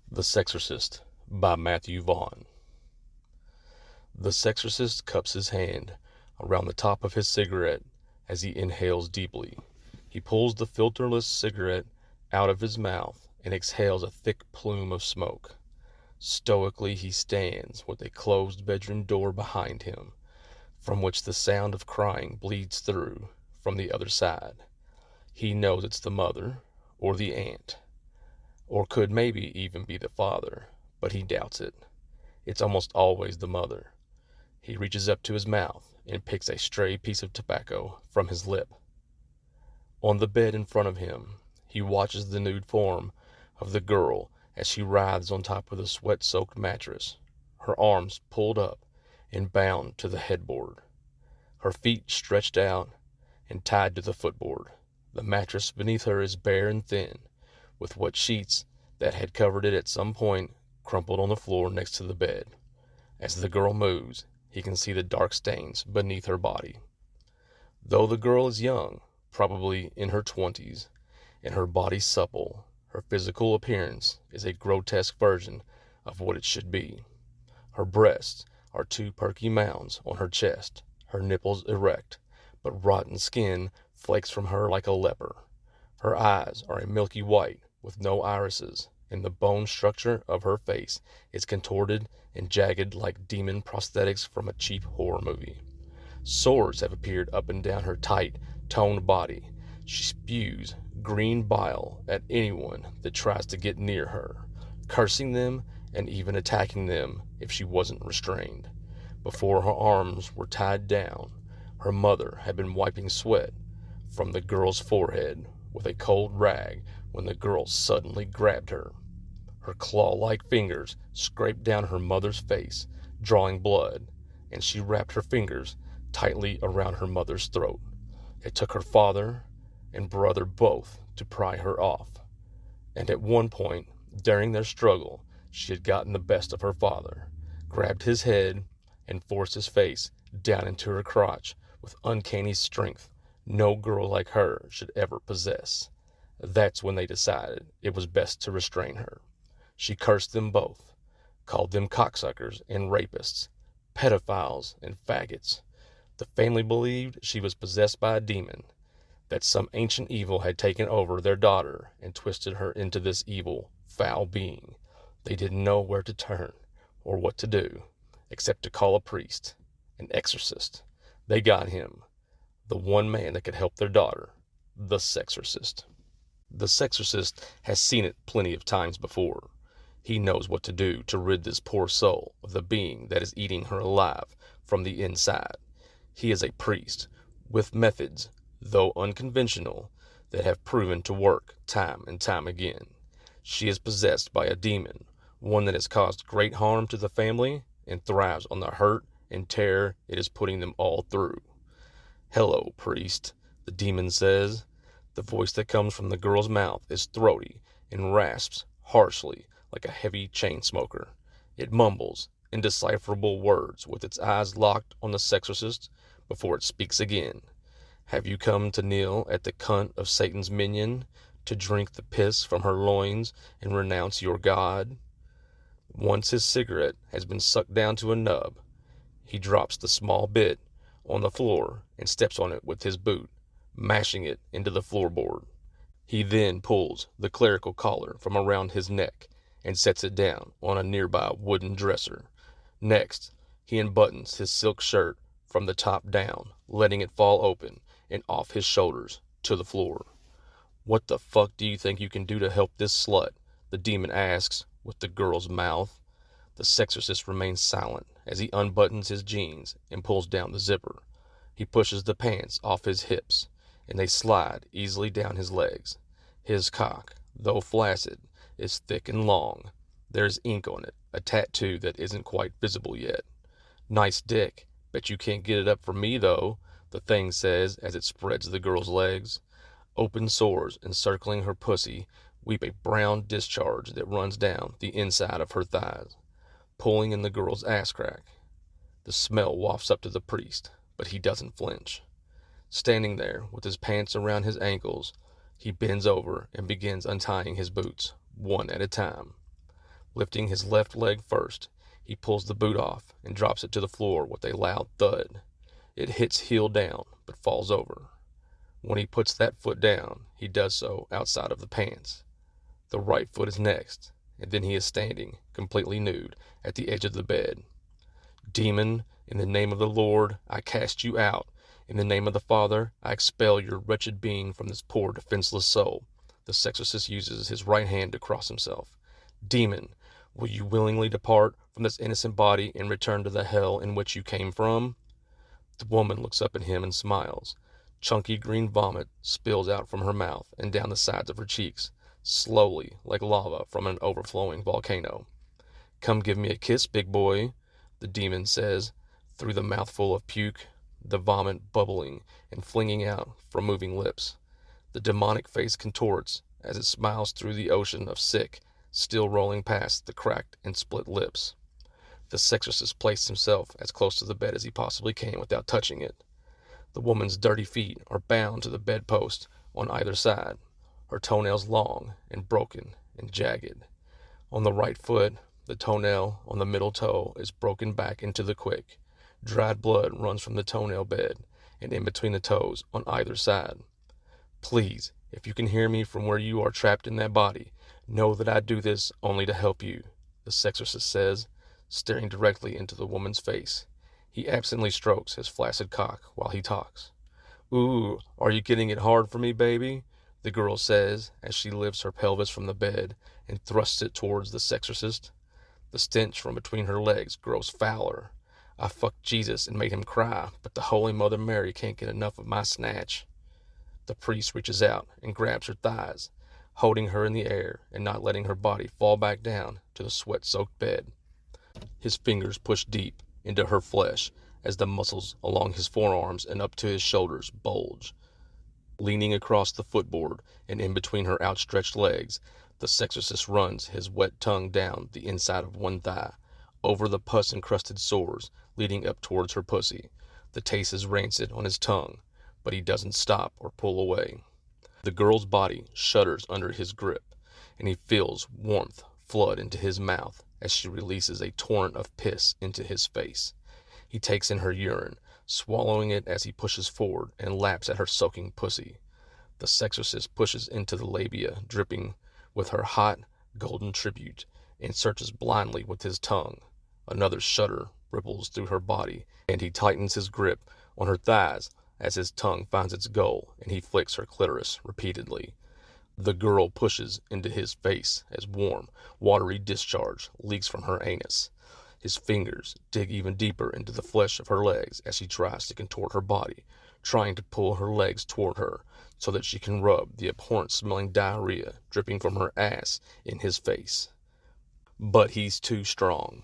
The Sexorcist by Matthew Vaughn. The Sexorcist cups his hand around the top of his cigarette as he inhales deeply. He pulls the filterless cigarette out of his mouth and exhales a thick plume of smoke. Stoically he stands with a closed bedroom door behind him, from which the sound of crying bleeds through from the other side. He knows it's the mother, or the aunt, or could maybe even be the father, but he doubts it. It's almost always the mother. He reaches up to his mouth and picks a stray piece of tobacco from his lip. On the bed in front of him, he watches the nude form of the girl as she writhes on top of the sweat-soaked mattress, her arms pulled up and bound to the headboard, her feet stretched out and tied to the footboard. The mattress beneath her is bare and thin, with what sheets that had covered it at some point crumpled on the floor next to the bed. As the girl moves, he can see the dark stains beneath her body. Though the girl is young, probably in her 20s, and her body supple, her physical appearance is a grotesque version of what it should be. Her breasts are two perky mounds on her chest, her nipples erect, but rotten skin flakes from her like a leper. Her eyes are a milky white with no irises, and the bone structure of her face is contorted and jagged like demon prosthetics from a cheap horror movie. Sores have appeared up and down her tight, toned body. She spews green bile at anyone that tries to get near her, cursing them and even attacking them if she wasn't restrained. Before her arms were tied down, her mother had been wiping sweat from the girl's forehead with a cold rag when the girl suddenly grabbed her. Her claw-like fingers scraped down her mother's face, drawing blood, and she wrapped her fingers tightly around her mother's throat. It took her father and brother both to pry her off, and at one point during their struggle she had gotten the best of her father, grabbed his head, and forced his face down into her crotch with uncanny strength no girl like her should ever possess. That's when they decided it was best to restrain her. She cursed them both, called them cocksuckers and rapists, pedophiles and faggots. The family believed she was possessed by a demon, that some ancient evil had taken over their daughter and twisted her into this evil, foul being. They didn't know where to turn or what to do, except to call a priest, an exorcist. They got him, the one man that could help their daughter, the Sexorcist. The Sexorcist has seen it plenty of times before. He knows what to do to rid this poor soul of the being that is eating her alive from the inside. He is a priest with methods, though unconventional, that have proven to work time and time again. She is possessed by a demon, one that has caused great harm to the family and thrives on the hurt and terror it is putting them all through. "Hello, priest," the demon says. The voice that comes from the girl's mouth is throaty and rasps harshly like a heavy chain smoker. It mumbles indecipherable words with its eyes locked on the Sexorcist before it speaks again. "Have you come to kneel at the cunt of Satan's minion, to drink the piss from her loins and renounce your God?" Once his cigarette has been sucked down to a nub, he drops the small bit on the floor and steps on it with his boot, mashing it into the floorboard. He then pulls the clerical collar from around his neck and sets it down on a nearby wooden dresser. Next, he unbuttons his silk shirt from the top down, letting it fall open and off his shoulders to the floor. "What the fuck do you think you can do to help this slut?" the demon asks with the girl's mouth. The Sexorcist remains silent as he unbuttons his jeans and pulls down the zipper. He pushes the pants off his hips, and they slide easily down his legs. His cock, though flaccid, is thick and long. There's ink on it, a tattoo that isn't quite visible yet. "Nice dick. Bet you can't get it up for me, though," the thing says as it spreads the girl's legs. Open sores encircling her pussy weep a brown discharge that runs down the inside of her thighs, pulling in the girl's ass crack. The smell wafts up to the priest, but he doesn't flinch. Standing there with his pants around his ankles, he bends over and begins untying his boots, one at a time. Lifting his left leg first, he pulls the boot off and drops it to the floor with a loud thud. It hits heel down, but falls over. When he puts that foot down, he does so outside of the pants. The right foot is next, and then he is standing, completely nude, at the edge of the bed. Demon, in the name of the Lord, I cast you out. In the name of the Father, I expel your wretched being from this poor defenseless soul. The sexorcist uses his right hand to cross himself. Demon, will you willingly depart from this innocent body and return to the hell in which you came from? The woman looks up at him and smiles. Chunky green vomit spills out from her mouth and down the sides of her cheeks, slowly, like lava from an overflowing volcano. Come give me a kiss, big boy, the demon says, through the mouthful of puke, the vomit bubbling and flinging out from moving lips. The demonic face contorts as it smiles through the ocean of sick, still rolling past the cracked and split lips. The sexorcist placed himself as close to the bed as he possibly can without touching it. The woman's dirty feet are bound to the bedpost on either side, her toenails long and broken and jagged. On the right foot, the toenail on the middle toe is broken back into the quick. Dried blood runs from the toenail bed and in between the toes on either side. Please, if you can hear me from where you are trapped in that body, know that I do this only to help you, the sexorcist says, staring directly into the woman's face. He absently strokes his flaccid cock while he talks. Ooh, are you getting it hard for me, baby? The girl says as she lifts her pelvis from the bed and thrusts it towards the sexorcist. The stench from between her legs grows fouler. I fucked Jesus and made him cry, but the Holy Mother Mary can't get enough of my snatch. The priest reaches out and grabs her thighs, holding her in the air and not letting her body fall back down to the sweat-soaked bed. His fingers push deep into her flesh as the muscles along his forearms and up to his shoulders bulge. Leaning across the footboard and in between her outstretched legs, the sexorcist runs his wet tongue down the inside of one thigh, over the pus-encrusted sores leading up towards her pussy. The taste is rancid on his tongue, but he doesn't stop or pull away. The girl's body shudders under his grip, and he feels warmth flood into his mouth as she releases a torrent of piss into his face. He takes in her urine, swallowing it as he pushes forward and laps at her soaking pussy. The sexorcist pushes into the labia, dripping with her hot, golden tribute, and searches blindly with his tongue. Another shudder ripples through her body, and he tightens his grip on her thighs as his tongue finds its goal, and he flicks her clitoris repeatedly. The girl pushes into his face as warm, watery discharge leaks from her anus. His fingers dig even deeper into the flesh of her legs as she tries to contort her body, trying to pull her legs toward her so that she can rub the abhorrent-smelling diarrhea dripping from her ass in his face. But he's too strong.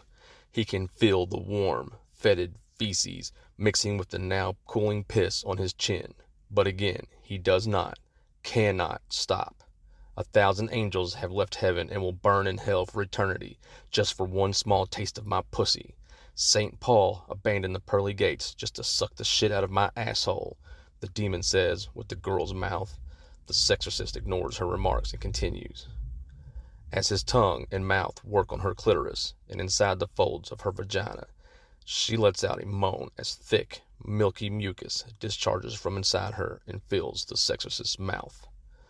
He can feel the warm, fetid feces mixing with the now cooling piss on his chin. But again, he does not, cannot stop. 1,000 angels have left heaven and will burn in hell for eternity just for one small taste of my pussy. St. Paul abandoned the pearly gates just to suck the shit out of my asshole, the demon says with the girl's mouth. The sexorcist ignores her remarks and continues. As his tongue and mouth work on her clitoris and inside the folds of her vagina, she lets out a moan as thick, milky mucus discharges from inside her and fills the sexorcist's mouth.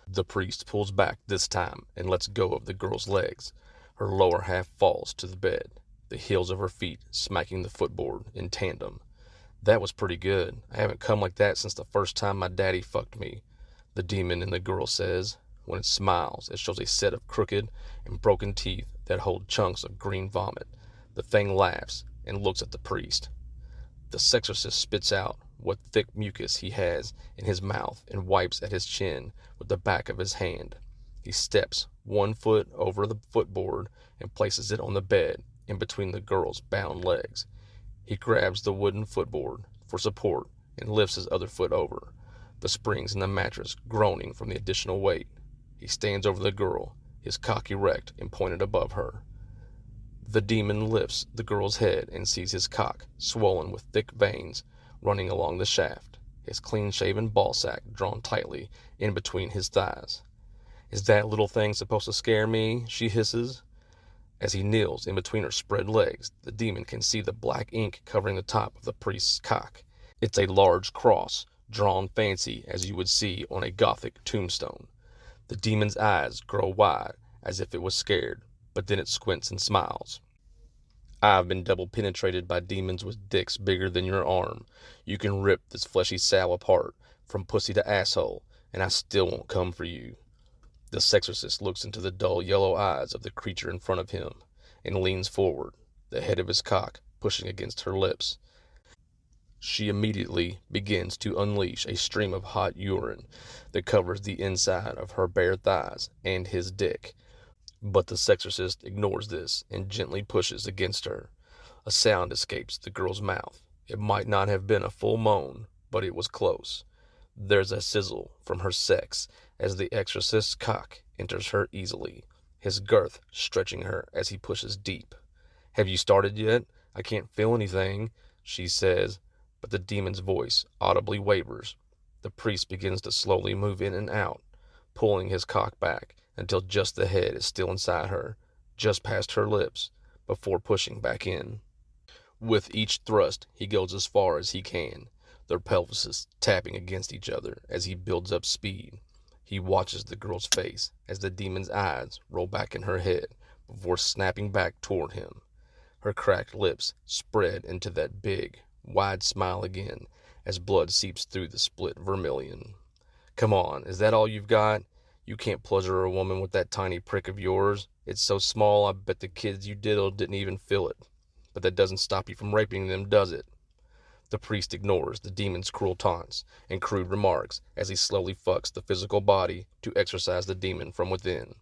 The priest pulls back this time and lets go of the girl's legs. Her lower half falls to the bed, the heels of her feet smacking the footboard in tandem. That was pretty good. I haven't come like that since the first time my daddy fucked me, the demon in the girl says. When it smiles, it shows a set of crooked and broken teeth that hold chunks of green vomit. The thing laughs and looks at the priest. The sexorcist spits out what thick mucus he has in his mouth and wipes at his chin with the back of his hand. He steps one foot over the footboard and places it on the bed in between the girl's bound legs. He grabs the wooden footboard for support and lifts his other foot over, the springs in the mattress groaning from the additional weight. He stands over the girl, his cock erect and pointed above her. The demon lifts the girl's head and sees his cock, swollen with thick veins, running along the shaft, his clean-shaven ballsack drawn tightly in between his thighs. Is that little thing supposed to scare me? She hisses. As he kneels in between her spread legs, the demon can see the black ink covering the top of the priest's cock. It's a large cross, drawn fancy as you would see on a Gothic tombstone. The demon's eyes grow wide, as if it was scared, but then it squints and smiles. I've been double penetrated by demons with dicks bigger than your arm. You can rip this fleshy sow apart, from pussy to asshole, and I still won't come for you. The sexorcist looks into the dull yellow eyes of the creature in front of him, and leans forward, the head of his cock pushing against her lips. She immediately begins to unleash a stream of hot urine that covers the inside of her bare thighs and his dick. But the sexorcist ignores this and gently pushes against her. A sound escapes the girl's mouth. It might not have been a full moan, but it was close. There's a sizzle from her sex as the exorcist's cock enters her easily, his girth stretching her as he pushes deep. "Have you started yet? I can't feel anything," she says, but the demon's voice audibly wavers. The priest begins to slowly move in and out, pulling his cock back until just the head is still inside her, just past her lips, before pushing back in. With each thrust, he goes as far as he can, their pelvises tapping against each other as he builds up speed. He watches the girl's face as the demon's eyes roll back in her head before snapping back toward him. Her cracked lips spread into that big, wide smile again as blood seeps through the split vermilion. "Come on, is that all you've got? You can't pleasure a woman with that tiny prick of yours. It's so small I bet the kids you diddled didn't even feel it. But that doesn't stop you from raping them, does it?" The priest ignores the demon's cruel taunts and crude remarks as he slowly fucks the physical body to exorcise the demon from within.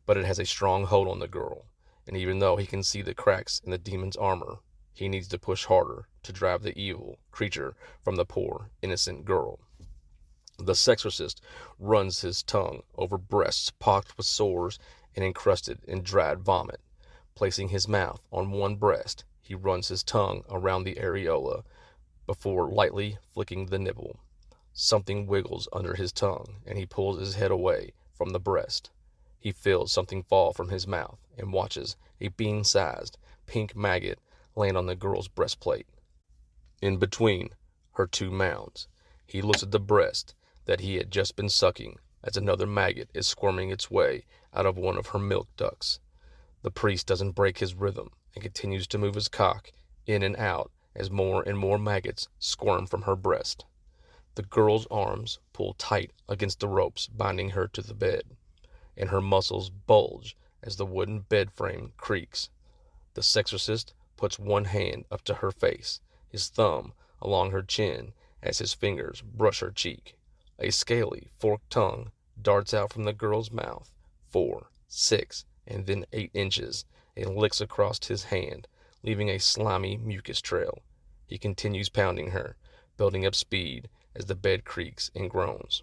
But it has a strong hold on the girl, and even though he can see the cracks in the demon's armor, he needs to push harder to drive the evil creature from the poor, innocent girl. The sexorcist runs his tongue over breasts pocked with sores and encrusted in dried vomit. Placing his mouth on one breast, he runs his tongue around the areola before lightly flicking the nipple. Something wiggles under his tongue, and he pulls his head away from the breast. He feels something fall from his mouth and watches a bean-sized pink maggot land on the girl's breastplate. In between her two mounds, he looks at the breast that he had just been sucking as another maggot is squirming its way out of one of her milk ducts. The priest doesn't break his rhythm and continues to move his cock in and out as more and more maggots squirm from her breast. The girl's arms pull tight against the ropes binding her to the bed, and her muscles bulge as the wooden bed frame creaks. The sexorcist puts one hand up to her face, his thumb along her chin as his fingers brush her cheek. A scaly, forked tongue darts out from the girl's mouth, 4, 6, and then 8 inches, and licks across his hand, leaving a slimy mucus trail. He continues pounding her, building up speed as the bed creaks and groans.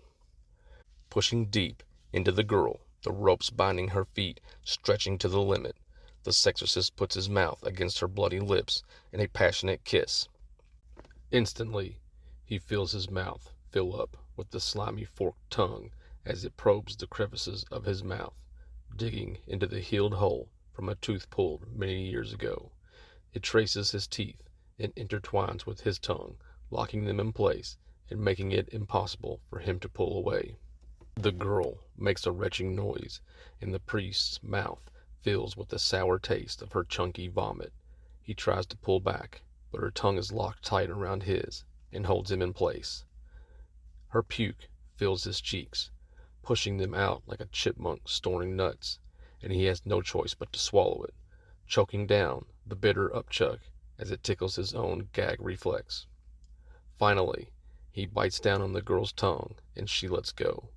Pushing deep into the girl, the ropes binding her feet stretching to the limit, the sexorcist puts his mouth against her bloody lips in a passionate kiss. Instantly, he feels his mouth fill up with the slimy forked tongue as it probes the crevices of his mouth, digging into the healed hole from a tooth pulled many years ago. It traces his teeth and intertwines with his tongue, locking them in place and making it impossible for him to pull away. The girl makes a retching noise, and the priest's mouth fills with the sour taste of her chunky vomit. He tries to pull back, but her tongue is locked tight around his and holds him in place. Her puke fills his cheeks, pushing them out like a chipmunk storing nuts, and he has no choice but to swallow it, choking down the bitter upchuck as it tickles his own gag reflex. Finally, he bites down on the girl's tongue, and she lets go.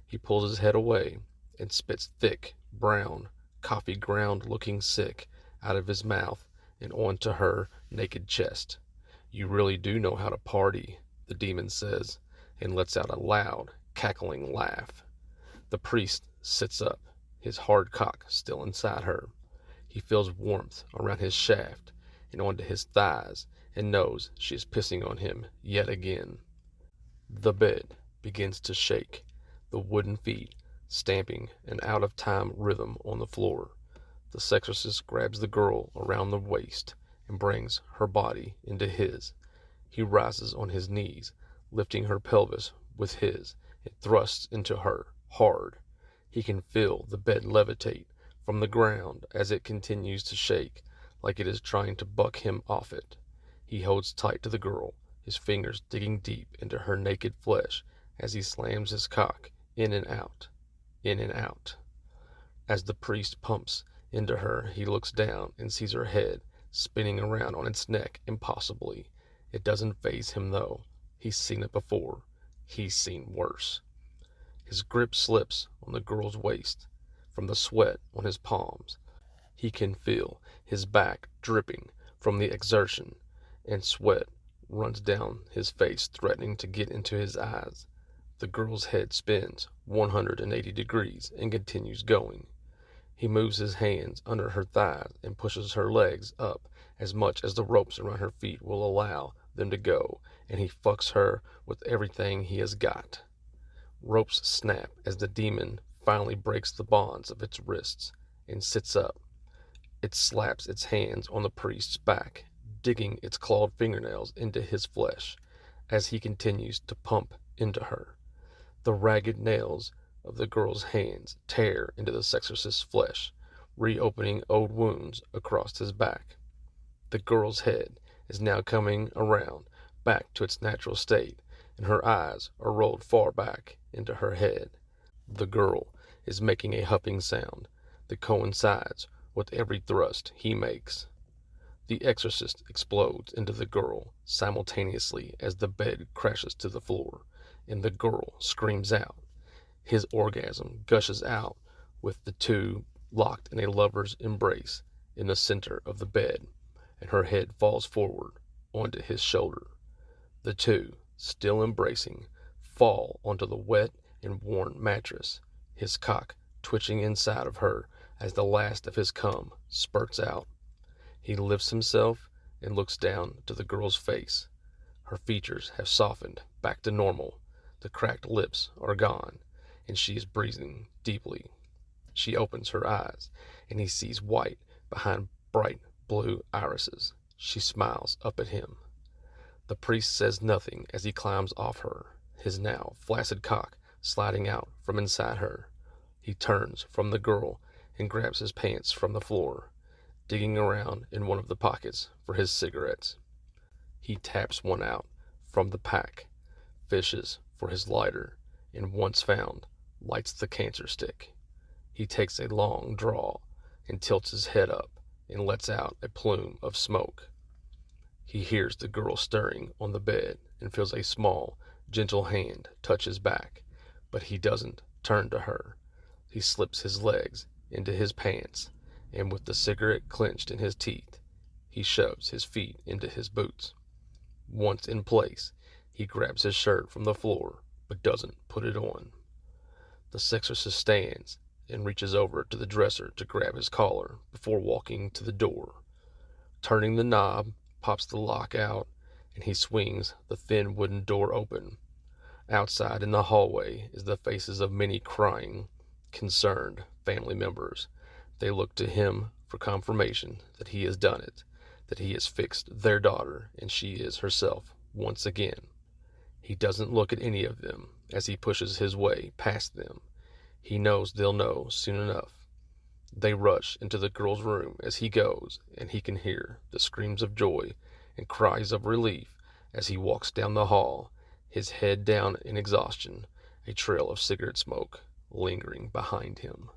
He pulls his head away and spits thick, brown, coffee ground-looking sick out of his mouth and onto her naked chest. "You really do know how to party," the demon says, and lets out a loud, cackling laugh. The priest sits up, his hard cock still inside her. He feels warmth around his shaft and onto his thighs and knows she is pissing on him yet again. The bed begins to shake, the wooden feet stamping an out-of-time rhythm on the floor. The sexorcist grabs the girl around the waist and brings her body into his. He rises on his knees, lifting her pelvis with his, and thrusts into her hard. He can feel the bed levitate from the ground as it continues to shake, like it is trying to buck him off it. He holds tight to the girl, his fingers digging deep into her naked flesh as he slams his cock in and out, in and out. As the priest pumps into her, he looks down and sees her head spinning around on its neck impossibly. It doesn't faze him though. He's seen it before. He's seen worse. His grip slips on the girl's waist from the sweat on his palms. He can feel his back dripping from the exertion, and sweat runs down his face, threatening to get into his eyes. The girl's head spins 180 degrees and continues going. He moves his hands under her thighs and pushes her legs up as much as the ropes around her feet will allow them to go, and he fucks her with everything he has got. Ropes snap as the demon finally breaks the bonds of its wrists and sits up. It slaps its hands on the priest's back, digging its clawed fingernails into his flesh as he continues to pump into her. The ragged nails of the girl's hands tear into the sexorcist's flesh, reopening old wounds across his back. The girl's head is now coming around back to its natural state, and her eyes are rolled far back into her head. The girl is making a huffing sound that coincides with every thrust he makes. The exorcist explodes into the girl simultaneously as the bed crashes to the floor, and the girl screams out. His orgasm gushes out with the two locked in a lover's embrace in the center of the bed, and her head falls forward onto his shoulder. The two, still embracing, fall onto the wet and worn mattress, his cock twitching inside of her as the last of his cum spurts out. He lifts himself and looks down to the girl's face. Her features have softened back to normal. The cracked lips are gone, and she is breathing deeply. She opens her eyes, and he sees white behind bright blue irises. She smiles up at him. The priest says nothing as he climbs off her, his now flaccid cock sliding out from inside her. He turns from the girl and grabs his pants from the floor, digging around in one of the pockets for his cigarettes. He taps one out from the pack, fishes for his lighter, and once found, lights the cancer stick. He takes a long draw and tilts his head up and lets out a plume of smoke. He hears the girl stirring on the bed and feels a small, gentle hand touch his back, but he doesn't turn to her. He slips his legs into his pants, and with the cigarette clenched in his teeth, he shoves his feet into his boots. Once in place, he grabs his shirt from the floor, but doesn't put it on. The sexorcist stands and reaches over to the dresser to grab his collar before walking to the door. Turning the knob pops the lock out, and he swings the thin wooden door open. Outside in the hallway is the faces of many crying, concerned family members. They look to him for confirmation that he has done it, that he has fixed their daughter, and she is herself once again. He doesn't look at any of them as he pushes his way past them. He knows they'll know soon enough. They rush into the girl's room as he goes, and he can hear the screams of joy and cries of relief as he walks down the hall, his head down in exhaustion, a trail of cigarette smoke lingering behind him.